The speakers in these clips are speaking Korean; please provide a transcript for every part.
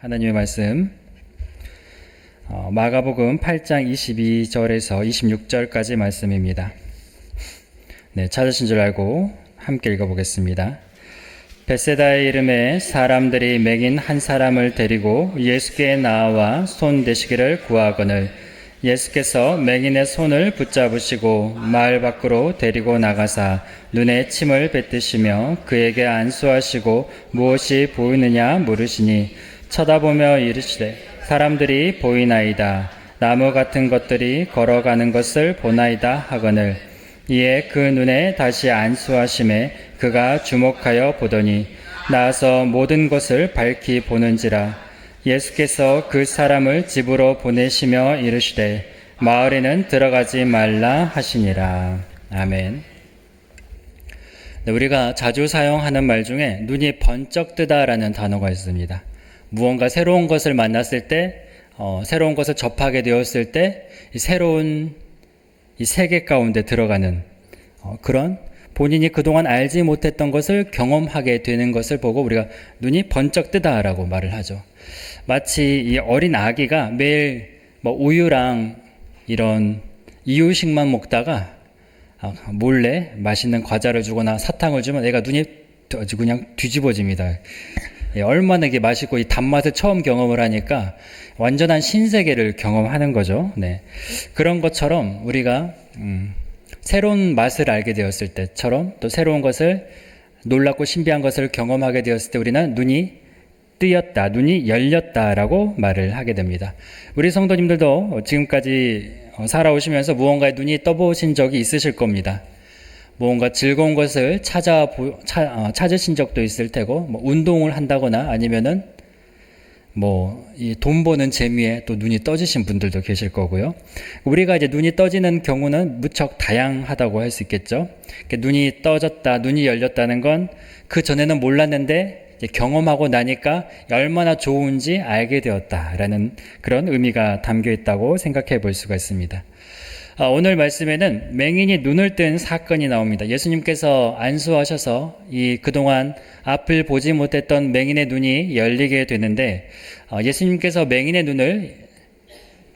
하나님의 말씀 마가복음 8장 22절에서 26절까지 말씀입니다. 네, 찾으신 줄 알고 함께 읽어보겠습니다. 벳세다의 이름에 사람들이 맹인 한 사람을 데리고 예수께 나와 손 대시기를 구하거늘 예수께서 맹인의 손을 붙잡으시고 마을 밖으로 데리고 나가사 눈에 침을 뱉으시며 그에게 안수하시고 무엇이 보이느냐 물으시니 쳐다보며 이르시되 사람들이 보이나이다. 나무 같은 것들이 걸어가는 것을 보나이다 하거늘 이에 그 눈에 다시 안수하심에 그가 주목하여 보더니 나아서 모든 것을 밝히 보는지라. 예수께서 그 사람을 집으로 보내시며 이르시되 마을에는 들어가지 말라 하시니라. 아멘. 네, 우리가 자주 사용하는 말 중에 눈이 번쩍 뜨다라는 단어가 있습니다. 무언가 새로운 것을 만났을 때, 새로운 것을 접하게 되었을 때, 새로운 이 세계 가운데 들어가는 그런 본인이 그동안 알지 못했던 것을 경험하게 되는 것을 보고 우리가 눈이 번쩍 뜨다라고 말을 하죠. 마치 이 어린 아기가 매일 우유랑 이런 이유식만 먹다가 몰래 맛있는 과자를 주거나 사탕을 주면 애가 눈이 그냥 뒤집어집니다. 얼마나 이게 맛있고 이 단맛을 처음 경험을 하니까 완전한 신세계를 경험하는 거죠. 네. 그런 것처럼 우리가 새로운 맛을 알게 되었을 때처럼 또 새로운 것을 놀랍고 신비한 것을 경험하게 되었을 때 우리는 눈이 뜨였다, 눈이 열렸다라고 말을 하게 됩니다. 우리 성도님들도 지금까지 살아오시면서 무언가에 눈이 떠보신 적이 있으실 겁니다. 무언가 즐거운 것을 찾으신 적도 있을 테고, 운동을 한다거나 아니면은 이 돈 버는 재미에 또 눈이 떠지신 분들도 계실 거고요. 우리가 이제 눈이 떠지는 경우는 무척 다양하다고 할 수 있겠죠. 눈이 떠졌다, 눈이 열렸다는 건 그 전에는 몰랐는데 경험하고 나니까 얼마나 좋은지 알게 되었다라는 그런 의미가 담겨 있다고 생각해 볼 수가 있습니다. 오늘 말씀에는 맹인이 눈을 뜬 사건이 나옵니다. 예수님께서 안수하셔서 이 그동안 앞을 보지 못했던 맹인의 눈이 열리게 되는데 예수님께서 맹인의 눈을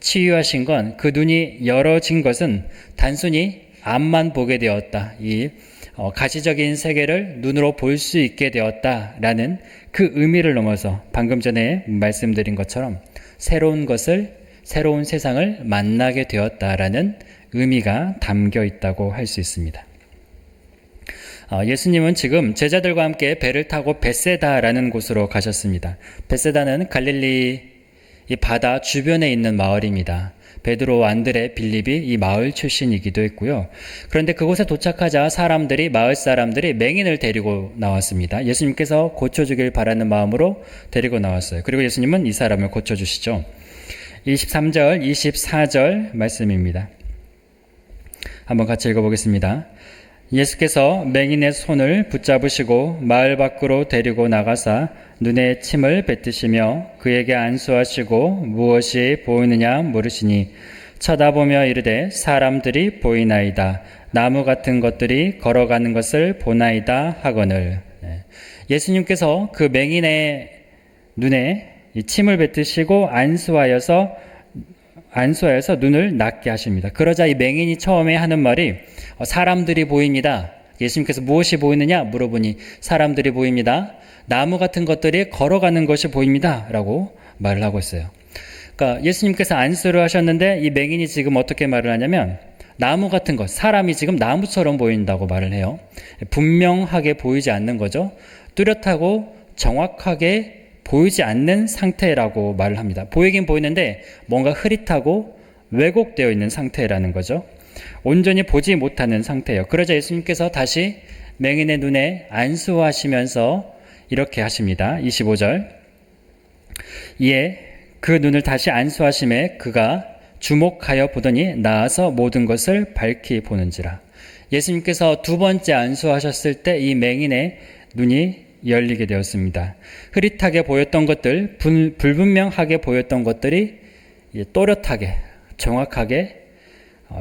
치유하신 건 그 눈이 열어진 것은 단순히 앞만 보게 되었다. 이 가시적인 세계를 눈으로 볼 수 있게 되었다라는 그 의미를 넘어서 방금 전에 말씀드린 것처럼 새로운 것을 새로운 세상을 만나게 되었다라는 의미가 담겨 있다고 할 수 있습니다. 예수님은 지금 제자들과 함께 배를 타고 벳세다라는 곳으로 가셨습니다. 벳세다는 갈릴리 이 바다 주변에 있는 마을입니다. 베드로, 안드레, 빌립이 이 마을 출신이기도 했고요. 그런데 그곳에 도착하자 마을 사람들이 맹인을 데리고 나왔습니다. 예수님께서 고쳐주길 바라는 마음으로 데리고 나왔어요. 그리고 예수님은 이 사람을 고쳐주시죠. 23절, 24절 말씀입니다. 한번 같이 읽어보겠습니다. 예수께서 맹인의 손을 붙잡으시고 마을 밖으로 데리고 나가사 눈에 침을 뱉으시며 그에게 안수하시고 무엇이 보이느냐 물으시니 쳐다보며 이르되 사람들이 보이나이다. 나무 같은 것들이 걸어가는 것을 보나이다 하거늘. 예수님께서 그 맹인의 눈에 이 침을 뱉으시고 안수하여서 눈을 낫게 하십니다. 그러자 이 맹인이 처음에 하는 말이 사람들이 보입니다. 예수님께서 무엇이 보이느냐 물어보니 사람들이 보입니다. 나무 같은 것들이 걸어가는 것이 보입니다. 라고 말을 하고 있어요. 그러니까 예수님께서 안수를 하셨는데 이 맹인이 지금 어떻게 말을 하냐면 나무 같은 것, 사람이 지금 나무처럼 보인다고 말을 해요. 분명하게 보이지 않는 거죠. 뚜렷하고 정확하게 보이지 않는 상태라고 말을 합니다. 보이긴 보이는데 뭔가 흐릿하고 왜곡되어 있는 상태라는 거죠. 온전히 보지 못하는 상태예요. 그러자 예수님께서 다시 맹인의 눈에 안수하시면서 이렇게 하십니다. 25절 이에 그 눈을 다시 안수하심에 그가 주목하여 보더니 나아서 모든 것을 밝히 보는지라. 예수님께서 두 번째 안수하셨을 때 이 맹인의 눈이 열리게 되었습니다. 흐릿하게 보였던 것들, 불분명하게 보였던 것들이 또렷하게, 정확하게,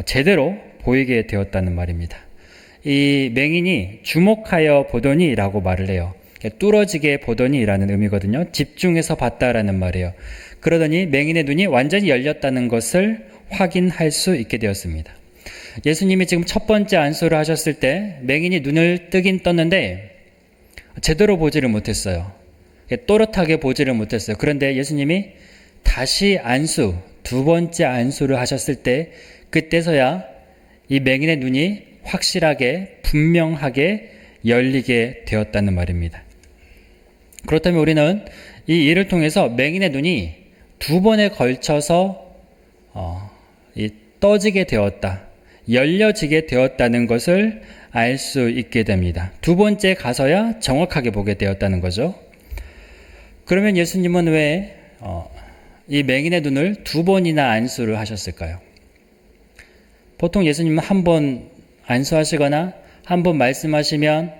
제대로 보이게 되었다는 말입니다. 이 맹인이 주목하여 보더니 라고 말을 해요. 뚫어지게 보더니라는 의미거든요. 집중해서 봤다라는 말이에요. 그러더니 맹인의 눈이 완전히 열렸다는 것을 확인할 수 있게 되었습니다. 예수님이 지금 첫 번째 안수를 하셨을 때 맹인이 눈을 뜨긴 떴는데 제대로 보지를 못했어요. 또렷하게 보지를 못했어요. 그런데 예수님이 다시 안수, 두 번째 안수를 하셨을 때 그때서야 이 맹인의 눈이 확실하게 분명하게 열리게 되었다는 말입니다. 그렇다면 우리는 이 일을 통해서 맹인의 눈이 두 번에 걸쳐서 떠지게 되었다, 열려지게 되었다는 것을 알 수 있게 됩니다. 두 번째 가서야 정확하게 보게 되었다는 거죠. 그러면 예수님은 왜 이 맹인의 눈을 두 번이나 안수를 하셨을까요? 보통 예수님은 한 번 안수하시거나 한 번 말씀하시면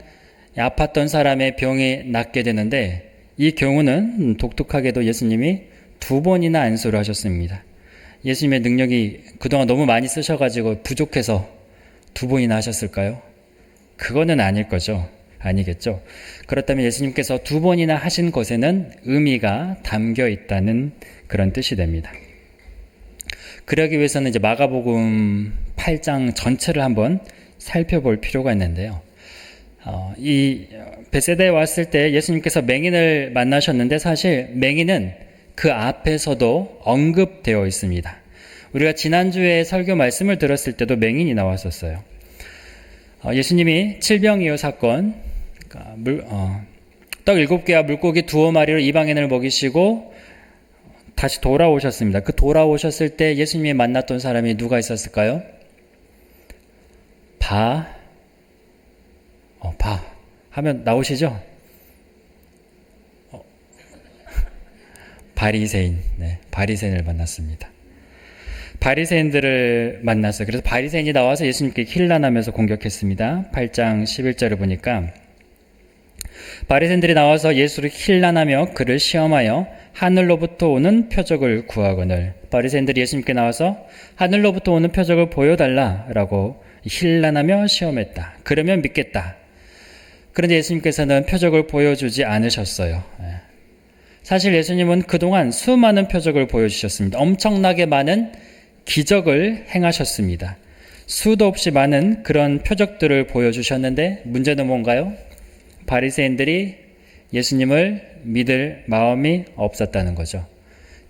아팠던 사람의 병이 낫게 되는데 이 경우는 독특하게도 예수님이 두 번이나 안수를 하셨습니다. 예수님의 능력이 그동안 너무 많이 쓰셔가지고 부족해서 두 번이나 하셨을까요? 그거는 아닐 거죠. 아니겠죠. 그렇다면 예수님께서 두 번이나 하신 것에는 의미가 담겨 있다는 그런 뜻이 됩니다. 그러기 위해서는 이제 마가복음 8장 전체를 한번 살펴볼 필요가 있는데요. 이 베세다에 왔을 때 예수님께서 맹인을 만나셨는데 사실 맹인은 그 앞에서도 언급되어 있습니다. 우리가 지난주에 설교 말씀을 들었을 때도 맹인이 나왔었어요. 예수님이 칠병이요 사건, 떡 7개와 물고기 2마리로 이방인을 먹이시고 다시 돌아오셨습니다. 그 돌아오셨을 때 예수님이 만났던 사람이 누가 있었을까요? 바 하면 나오시죠? 바리새인, 바리새인을 만났습니다. 바리새인들을 만났어요. 그래서 바리새인이 나와서 예수님께 힐난하면서 공격했습니다. 8장 11절을 보니까 바리새인들이 나와서 예수를 힐난하며 그를 시험하여 하늘로부터 오는 표적을 구하거늘. 바리새인들이 예수님께 나와서 하늘로부터 오는 표적을 보여달라라고 힐난하며 시험했다. 그러면 믿겠다. 그런데 예수님께서는 표적을 보여주지 않으셨어요. 사실 예수님은 그동안 수많은 표적을 보여주셨습니다. 엄청나게 많은 기적을 행하셨습니다. 수도 없이 많은 그런 표적들을 보여주셨는데 문제는 뭔가요? 바리새인들이 예수님을 믿을 마음이 없었다는 거죠.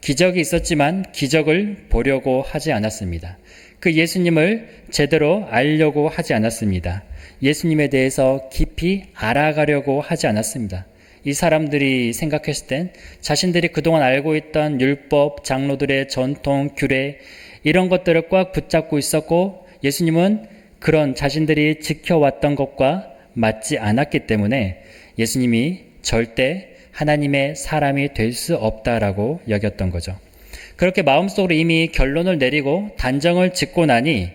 기적이 있었지만 기적을 보려고 하지 않았습니다. 그 예수님을 제대로 알려고 하지 않았습니다. 예수님에 대해서 깊이 알아가려고 하지 않았습니다. 이 사람들이 생각했을 땐 자신들이 그동안 알고 있던 율법, 장로들의 전통, 규례 이런 것들을 꽉 붙잡고 있었고 예수님은 그런 자신들이 지켜왔던 것과 맞지 않았기 때문에 예수님이 절대 하나님의 사람이 될 수 없다라고 여겼던 거죠. 그렇게 마음속으로 이미 결론을 내리고 단정을 짓고 나니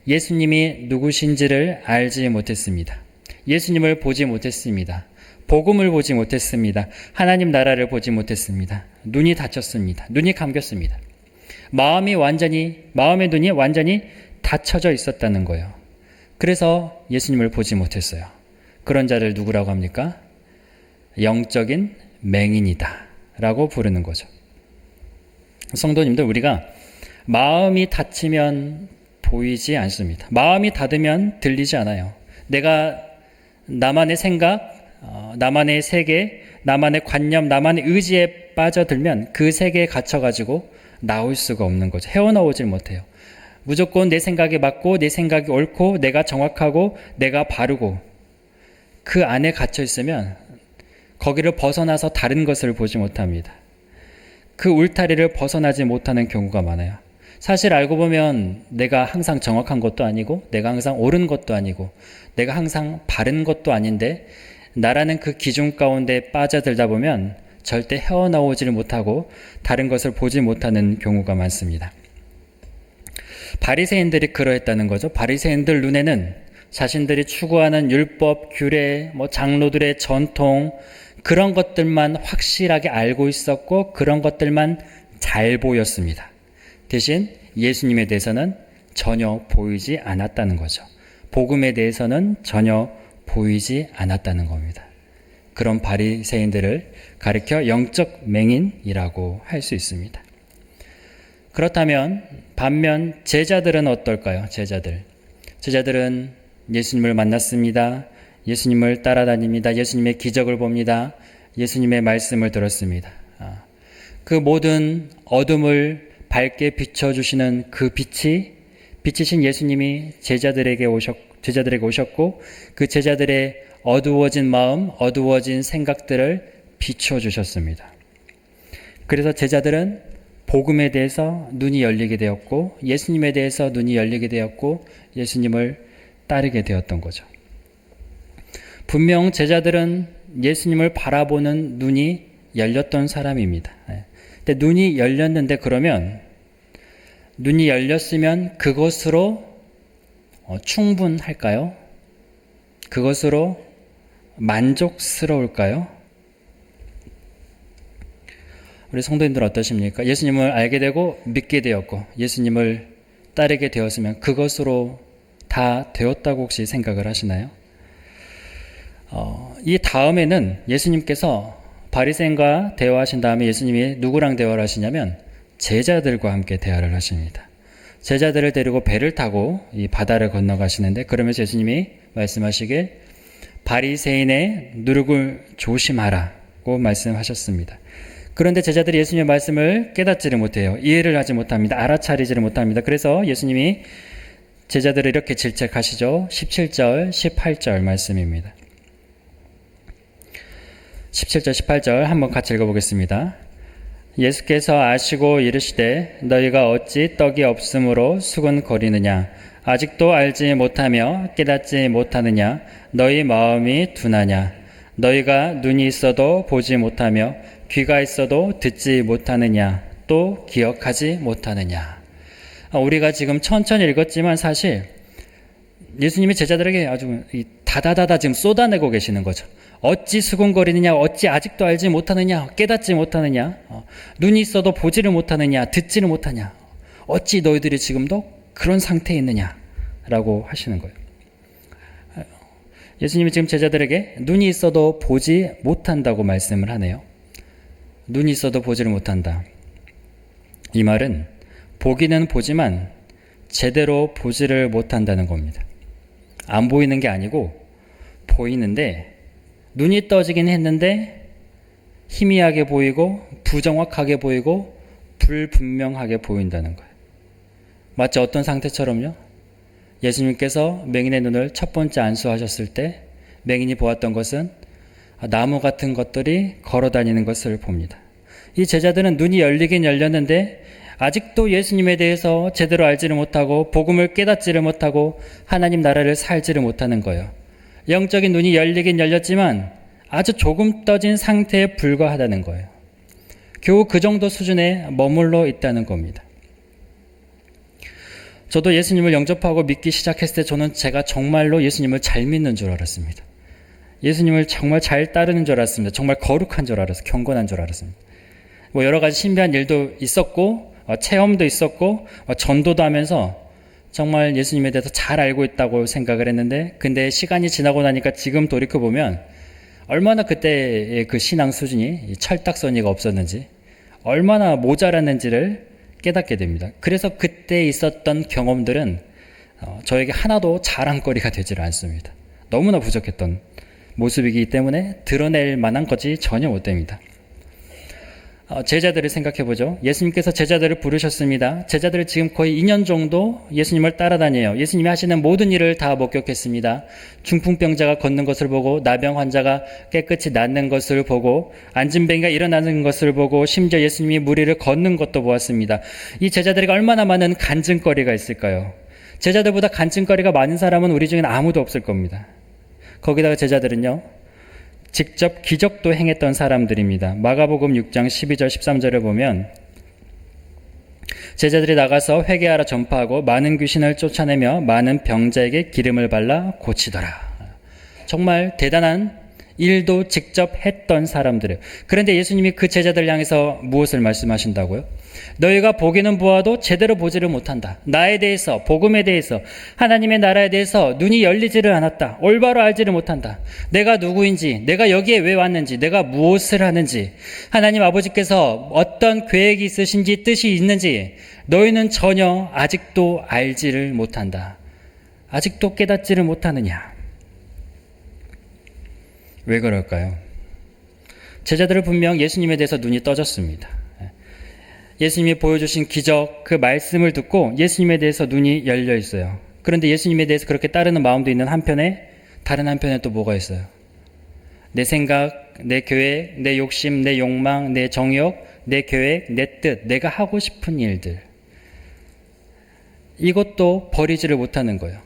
예수님이 누구신지를 알지 못했습니다. 예수님을 보지 못했습니다. 복음을 보지 못했습니다. 하나님 나라를 보지 못했습니다. 눈이 닫혔습니다. 눈이 감겼습니다. 마음의 눈이 완전히 닫혀져 있었다는 거예요. 그래서 예수님을 보지 못했어요. 그런 자를 누구라고 합니까? 영적인 맹인이다 라고 부르는 거죠. 성도님들, 우리가 마음이 닫히면 보이지 않습니다. 마음이 닫으면 들리지 않아요. 내가 나만의 생각, 나만의 세계, 나만의 관념, 나만의 의지에 빠져들면 그 세계에 갇혀가지고 나올 수가 없는 거죠. 헤어나오질 못해요. 무조건 내 생각에 맞고 내 생각이 옳고 내가 정확하고 내가 바르고 그 안에 갇혀 있으면 거기를 벗어나서 다른 것을 보지 못합니다. 그 울타리를 벗어나지 못하는 경우가 많아요. 사실 알고 보면 내가 항상 정확한 것도 아니고 내가 항상 옳은 것도 아니고 내가 항상 바른 것도 아닌데 나라는 그 기준 가운데 빠져들다 보면 절대 헤어나오지를 못하고 다른 것을 보지 못하는 경우가 많습니다. 바리새인들이 그러했다는 거죠. 바리새인들 눈에는 자신들이 추구하는 율법, 규례, 장로들의 전통 그런 것들만 확실하게 알고 있었고 그런 것들만 잘 보였습니다. 대신 예수님에 대해서는 전혀 보이지 않았다는 거죠. 복음에 대해서는 전혀 보이지 않았다는 겁니다. 그런 바리새인들을 가리켜 영적 맹인이라고 할 수 있습니다. 그렇다면 반면 제자들은 어떨까요? 제자들은 예수님을 만났습니다. 예수님을 따라다닙니다. 예수님의 기적을 봅니다. 예수님의 말씀을 들었습니다. 그 모든 어둠을 밝게 비춰주시는 그 빛이신 예수님이 제자들에게 오셨고 그 제자들의 어두워진 마음, 어두워진 생각들을 비춰주셨습니다. 그래서 제자들은 복음에 대해서 눈이 열리게 되었고 예수님에 대해서 눈이 열리게 되었고 예수님을 따르게 되었던 거죠. 분명 제자들은 예수님을 바라보는 눈이 열렸던 사람입니다. 근데 눈이 열렸는데 그러면 눈이 열렸으면 그것으로 충분할까요? 그것으로 만족스러울까요? 우리 성도님들 어떠십니까? 예수님을 알게 되고 믿게 되었고 예수님을 따르게 되었으면 그것으로 다 되었다고 혹시 생각을 하시나요? 이 다음에는 예수님께서 바리새인과 대화하신 다음에 예수님이 누구랑 대화를 하시냐면 제자들과 함께 대화를 하십니다. 제자들을 데리고 배를 타고 이 바다를 건너가시는데 그러면서 예수님이 말씀하시길 바리새인의 누룩을 조심하라고 말씀하셨습니다. 그런데 제자들이 예수님의 말씀을 깨닫지를 못해요. 이해를 하지 못합니다. 알아차리지를 못합니다. 그래서 예수님이 제자들을 이렇게 질책하시죠. 17절, 18절 말씀입니다. 17절, 18절 한번 같이 읽어보겠습니다. 예수께서 아시고 이르시되 너희가 어찌 떡이 없으므로 수군거리느냐 아직도 알지 못하며 깨닫지 못하느냐 너희 마음이 둔하냐 너희가 눈이 있어도 보지 못하며 귀가 있어도 듣지 못하느냐 또 기억하지 못하느냐. 우리가 지금 천천히 읽었지만 사실 예수님이 제자들에게 아주 다다다다 지금 쏟아내고 계시는 거죠. 어찌 수군거리느냐 어찌 아직도 알지 못하느냐 깨닫지 못하느냐 눈이 있어도 보지를 못하느냐 듣지를 못하냐 어찌 너희들이 지금도 그런 상태에 있느냐 라고 하시는 거예요. 예수님이 지금 제자들에게 눈이 있어도 보지 못한다고 말씀을 하네요. 눈이 있어도 보지를 못한다. 이 말은 보기는 보지만 제대로 보지를 못한다는 겁니다. 안 보이는 게 아니고 보이는데 눈이 떠지긴 했는데 희미하게 보이고 부정확하게 보이고 불분명하게 보인다는 거예요. 마치 어떤 상태처럼요? 예수님께서 맹인의 눈을 첫 번째 안수하셨을 때 맹인이 보았던 것은 나무 같은 것들이 걸어다니는 것을 봅니다. 이 제자들은 눈이 열리긴 열렸는데 아직도 예수님에 대해서 제대로 알지를 못하고 복음을 깨닫지를 못하고 하나님 나라를 살지를 못하는 거예요. 영적인 눈이 열리긴 열렸지만 아주 조금 떠진 상태에 불과하다는 거예요. 겨우 그 정도 수준에 머물러 있다는 겁니다. 저도 예수님을 영접하고 믿기 시작했을 때 저는 제가 정말로 예수님을 잘 믿는 줄 알았습니다. 예수님을 정말 잘 따르는 줄 알았습니다. 정말 거룩한 줄 알았어요. 경건한 줄 알았습니다. 여러 가지 신비한 일도 있었고 체험도 있었고 전도도 하면서 정말 예수님에 대해서 잘 알고 있다고 생각을 했는데 근데 시간이 지나고 나니까 지금 돌이켜보면 얼마나 그때의 그 신앙 수준이 철딱서니가 없었는지 얼마나 모자랐는지를 깨닫게 됩니다. 그래서 그때 있었던 경험들은 저에게 하나도 자랑거리가 되질 않습니다. 너무나 부족했던 모습이기 때문에 드러낼 만한 것이 전혀 못 됩니다. 제자들을 생각해보죠. 예수님께서 제자들을 부르셨습니다. 제자들을 지금 거의 2년 정도 예수님을 따라다녀요. 예수님이 하시는 모든 일을 다 목격했습니다. 중풍병자가 걷는 것을 보고 나병 환자가 깨끗이 낫는 것을 보고 안진뱅이가 일어나는 것을 보고 심지어 예수님이 무리를 걷는 것도 보았습니다. 이 제자들에게 얼마나 많은 간증거리가 있을까요? 제자들보다 간증거리가 많은 사람은 우리 중에는 아무도 없을 겁니다. 거기다가 제자들은요. 직접 기적도 행했던 사람들입니다. 마가복음 6장 12절 13절을 보면 제자들이 나가서 회개하라 전파하고 많은 귀신을 쫓아내며 많은 병자에게 기름을 발라 고치더라. 정말 대단한 일도 직접 했던 사람들이에요. 그런데 예수님이 그 제자들 향해서 무엇을 말씀하신다고요? 너희가 보기는 보아도 제대로 보지를 못한다. 나에 대해서, 복음에 대해서, 하나님의 나라에 대해서 눈이 열리지를 않았다. 올바로 알지를 못한다. 내가 누구인지, 내가 여기에 왜 왔는지, 내가 무엇을 하는지, 하나님 아버지께서 어떤 계획이 있으신지, 뜻이 있는지 너희는 전혀 아직도 알지를 못한다. 아직도 깨닫지를 못하느냐? 왜 그럴까요? 제자들은 분명 예수님에 대해서 눈이 떠졌습니다. 예수님이 보여주신 기적, 그 말씀을 듣고 예수님에 대해서 눈이 열려 있어요. 그런데 예수님에 대해서 그렇게 따르는 마음도 있는 한편에, 다른 한편에 또 뭐가 있어요? 내 생각, 내 계획, 내 욕심, 내 욕망, 내 정욕, 내 계획, 내 뜻, 내가 하고 싶은 일들. 이것도 버리지를 못하는 거예요.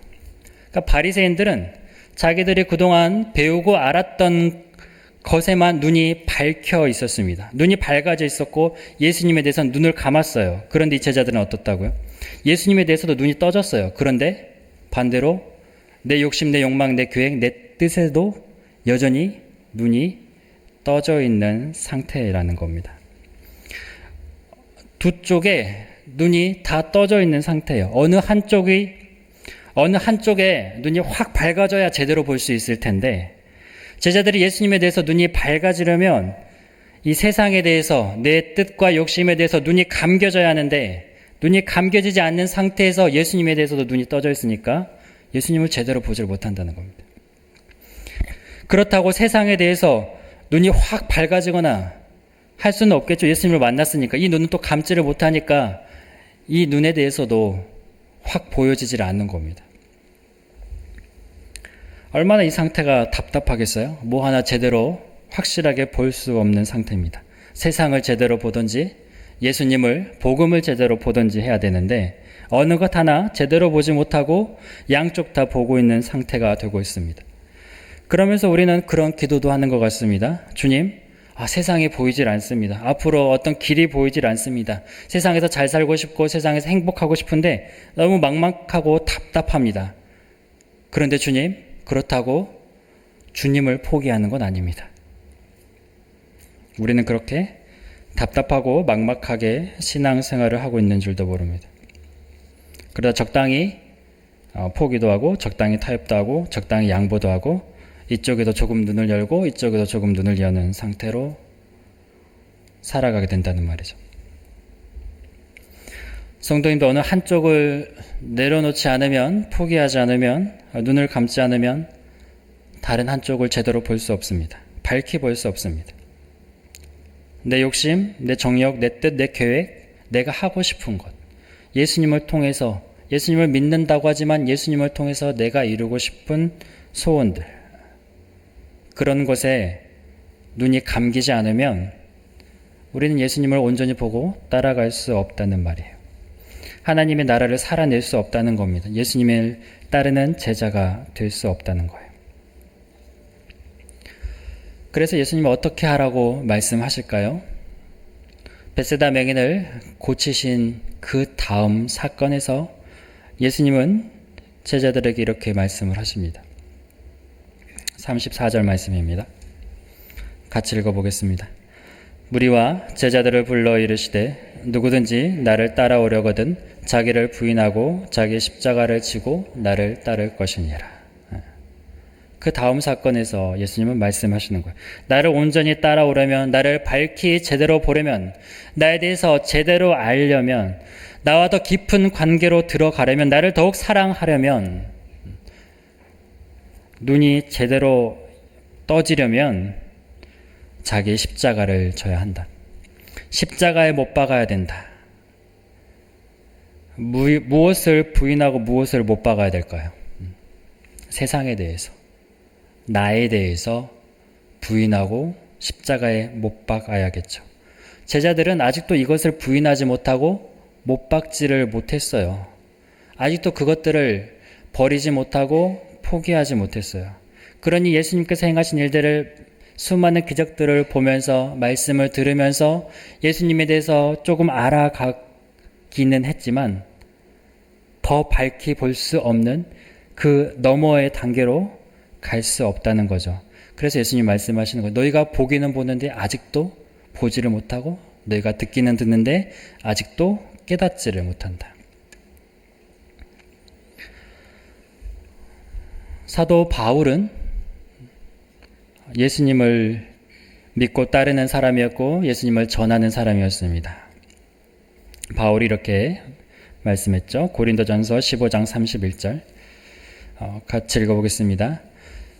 그러니까 바리새인들은 자기들이 그동안 배우고 알았던 것에만 눈이 밝혀 있었습니다. 눈이 밝아져 있었고 예수님에 대해서는 눈을 감았어요. 그런데 이 제자들은 어떻다고요? 예수님에 대해서도 눈이 떠졌어요. 그런데 반대로 내 욕심, 내 욕망, 내 계획, 내 뜻에도 여전히 눈이 떠져 있는 상태라는 겁니다. 두 쪽에 눈이 다 떠져 있는 상태예요. 어느 한쪽에 눈이 확 밝아져야 제대로 볼 수 있을 텐데, 제자들이 예수님에 대해서 눈이 밝아지려면 이 세상에 대해서, 내 뜻과 욕심에 대해서 눈이 감겨져야 하는데, 눈이 감겨지지 않는 상태에서 예수님에 대해서도 눈이 떠져 있으니까 예수님을 제대로 보질 못한다는 겁니다. 그렇다고 세상에 대해서 눈이 확 밝아지거나 할 수는 없겠죠. 예수님을 만났으니까. 이 눈은 또 감지를 못하니까 이 눈에 대해서도 확 보여지질 않는 겁니다. 얼마나 이 상태가 답답하겠어요? 뭐 하나 제대로 확실하게 볼 수 없는 상태입니다. 세상을 제대로 보든지 예수님을, 복음을 제대로 보든지 해야 되는데 어느 것 하나 제대로 보지 못하고 양쪽 다 보고 있는 상태가 되고 있습니다. 그러면서 우리는 그런 기도도 하는 것 같습니다. 주님, 세상이 보이질 않습니다. 앞으로 어떤 길이 보이질 않습니다. 세상에서 잘 살고 싶고 세상에서 행복하고 싶은데 너무 막막하고 답답합니다. 그런데 주님, 그렇다고 주님을 포기하는 건 아닙니다. 우리는 그렇게 답답하고 막막하게 신앙생활을 하고 있는 줄도 모릅니다. 그러다 적당히 포기도 하고 적당히 타협도 하고 적당히 양보도 하고 이쪽에도 조금 눈을 열고 이쪽에도 조금 눈을 여는 상태로 살아가게 된다는 말이죠. 성도님도 어느 한쪽을 내려놓지 않으면, 포기하지 않으면, 눈을 감지 않으면 다른 한쪽을 제대로 볼 수 없습니다. 밝히 볼 수 없습니다. 내 욕심, 내 정욕, 내 뜻, 내 계획, 내가 하고 싶은 것, 예수님을 통해서, 예수님을 믿는다고 하지만 예수님을 통해서 내가 이루고 싶은 소원들, 그런 것에 눈이 감기지 않으면 우리는 예수님을 온전히 보고 따라갈 수 없다는 말이에요. 하나님의 나라를 살아낼 수 없다는 겁니다. 예수님을 따르는 제자가 될 수 없다는 거예요. 그래서 예수님은 어떻게 하라고 말씀하실까요? 벳세다 맹인을 고치신 그 다음 사건에서 예수님은 제자들에게 이렇게 말씀을 하십니다. 34절 말씀입니다. 같이 읽어보겠습니다. 무리와 제자들을 불러 이르시되 누구든지 나를 따라오려거든 자기를 부인하고 자기 십자가를 지고 나를 따를 것이니라. 그 다음 사건에서 예수님은 말씀하시는 거예요. 나를 온전히 따라오려면, 나를 밝히 제대로 보려면, 나에 대해서 제대로 알려면, 나와 더 깊은 관계로 들어가려면, 나를 더욱 사랑하려면, 눈이 제대로 떠지려면 자기 십자가를 져야 한다. 십자가에 못 박아야 된다. 무엇을 부인하고 무엇을 못 박아야 될까요? 세상에 대해서, 나에 대해서 부인하고 십자가에 못 박아야겠죠. 제자들은 아직도 이것을 부인하지 못하고 못 박지를 못했어요. 아직도 그것들을 버리지 못하고 포기하지 못했어요. 그러니 예수님께서 행하신 일들을, 수많은 기적들을 보면서, 말씀을 들으면서 예수님에 대해서 조금 알아가기는 했지만 더 밝히 볼 수 없는 그 너머의 단계로 갈 수 없다는 거죠. 그래서 예수님 말씀하시는 거예요. 너희가 보기는 보는데 아직도 보지를 못하고 너희가 듣기는 듣는데 아직도 깨닫지를 못한다. 사도 바울은 예수님을 믿고 따르는 사람이었고 예수님을 전하는 사람이었습니다. 바울이 이렇게 말씀했죠. 고린도전서 15장 31절 같이 읽어보겠습니다.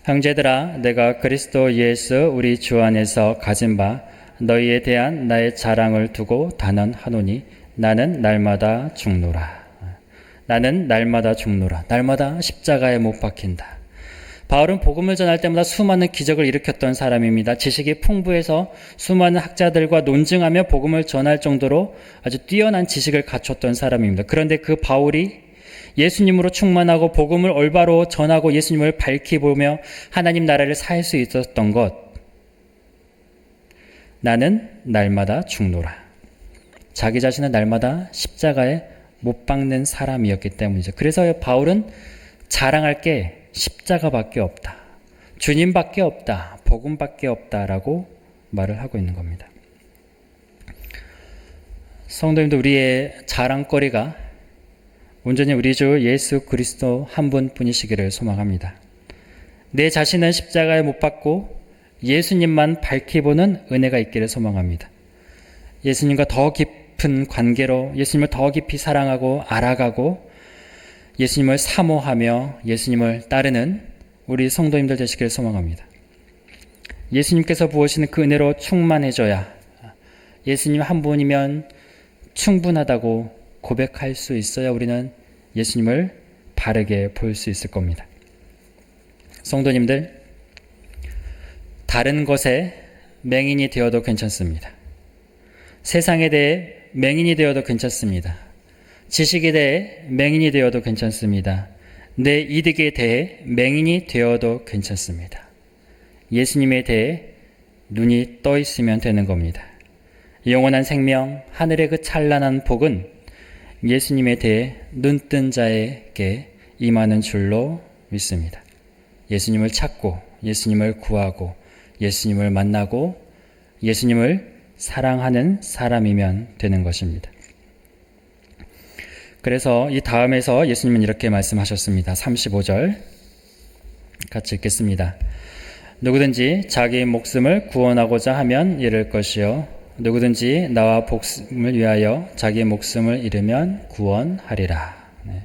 형제들아, 내가 그리스도 예수 우리 주 안에서 가진 바 너희에 대한 나의 자랑을 두고 단언하노니 나는 날마다 죽노라. 나는 날마다 죽노라. 날마다 십자가에 못 박힌다. 바울은 복음을 전할 때마다 수많은 기적을 일으켰던 사람입니다. 지식이 풍부해서 수많은 학자들과 논증하며 복음을 전할 정도로 아주 뛰어난 지식을 갖췄던 사람입니다. 그런데 그 바울이 예수님으로 충만하고 복음을 올바로 전하고 예수님을 밝히 보며 하나님 나라를 살 수 있었던 것, 나는 날마다 죽노라. 자기 자신은 날마다 십자가에 못 박는 사람이었기 때문이죠. 그래서 바울은 자랑할 게 십자가밖에 없다. 주님밖에 없다. 복음밖에 없다라고 말을 하고 있는 겁니다. 성도님도 우리의 자랑거리가 온전히 우리 주 예수 그리스도 한 분뿐이시기를 소망합니다. 내 자신은 십자가에 못 박고 예수님만 밝히 보는 은혜가 있기를 소망합니다. 예수님과 더 깊은 관계로 예수님을 더 깊이 사랑하고 알아가고 예수님을 사모하며 예수님을 따르는 우리 성도님들 되시기를 소망합니다. 예수님께서 부으시는 그 은혜로 충만해져야 예수님 한 분이면 충분하다고 고백할 수 있어야 우리는 예수님을 바르게 볼 수 있을 겁니다. 성도님들, 다른 것에 맹인이 되어도 괜찮습니다. 세상에 대해 맹인이 되어도 괜찮습니다. 지식에 대해 맹인이 되어도 괜찮습니다. 내 이득에 대해 맹인이 되어도 괜찮습니다. 예수님에 대해 눈이 떠 있으면 되는 겁니다. 영원한 생명, 하늘의 그 찬란한 복은 예수님에 대해 눈뜬 자에게 임하는 줄로 믿습니다. 예수님을 찾고 예수님을 구하고 예수님을 만나고 예수님을 사랑하는 사람이면 되는 것입니다. 그래서 이 다음에서 예수님은 이렇게 말씀하셨습니다. 35절 같이 읽겠습니다. 누구든지 자기 목숨을 구원하고자 하면 잃을 것이요 누구든지 나와 복음을 위하여 자기 목숨을 잃으면 구원하리라. 네.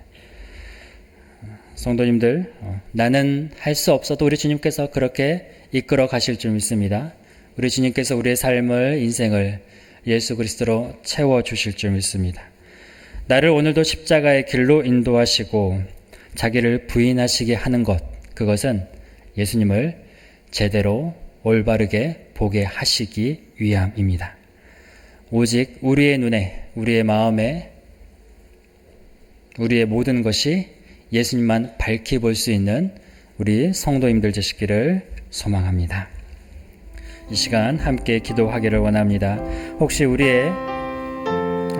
성도님들, 나는 할 수 없어도 우리 주님께서 그렇게 이끌어 가실 줄 믿습니다. 우리 주님께서 우리의 삶을, 인생을 예수 그리스도로 채워주실 줄 믿습니다. 나를 오늘도 십자가의 길로 인도하시고 자기를 부인하시게 하는 것, 그것은 예수님을 제대로 올바르게 보게 하시기 위함입니다. 오직 우리의 눈에, 우리의 마음에, 우리의 모든 것이 예수님만 밝히 볼 수 있는 우리 성도님들 되시기를 소망합니다. 이 시간 함께 기도하기를 원합니다. 혹시 우리의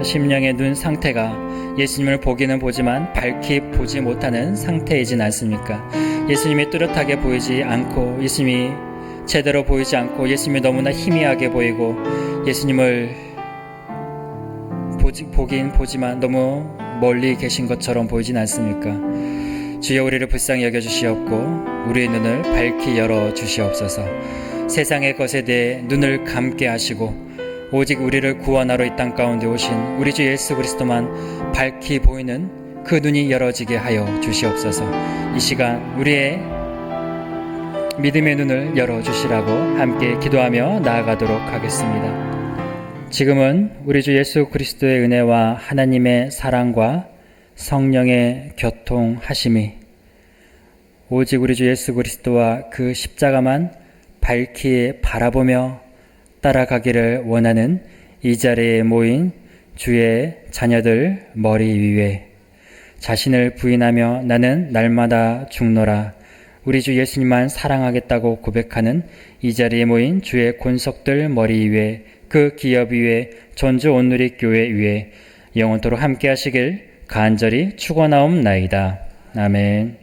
심령의 눈 상태가 예수님을 보기는 보지만 밝히 보지 못하는 상태이진 않습니까? 예수님이 뚜렷하게 보이지 않고 예수님이 제대로 보이지 않고 예수님이 너무나 희미하게 보이고 예수님을 보긴 보지만 너무 멀리 계신 것처럼 보이진 않습니까? 주여 우리를 불쌍히 여겨주시옵고 우리의 눈을 밝히 열어주시옵소서. 세상의 것에 대해 눈을 감게 하시고 오직 우리를 구원하러 이 땅 가운데 오신 우리 주 예수 그리스도만 밝히 보이는 그 눈이 열어지게 하여 주시옵소서. 이 시간 우리의 믿음의 눈을 열어주시라고 함께 기도하며 나아가도록 하겠습니다. 지금은 우리 주 예수 그리스도의 은혜와 하나님의 사랑과 성령의 교통하심이 오직 우리 주 예수 그리스도와 그 십자가만 밝히 바라보며 따라가기를 원하는 이 자리에 모인 주의 자녀들 머리 위에 자신을 부인하며 나는 날마다 죽노라 우리 주 예수님만 사랑하겠다고 고백하는 이 자리에 모인 주의 권속들 머리 위에 그 기업 위에 전주 온누리 교회 위에 영원토록 함께 하시길 간절히 축원하옵나이다. 아멘.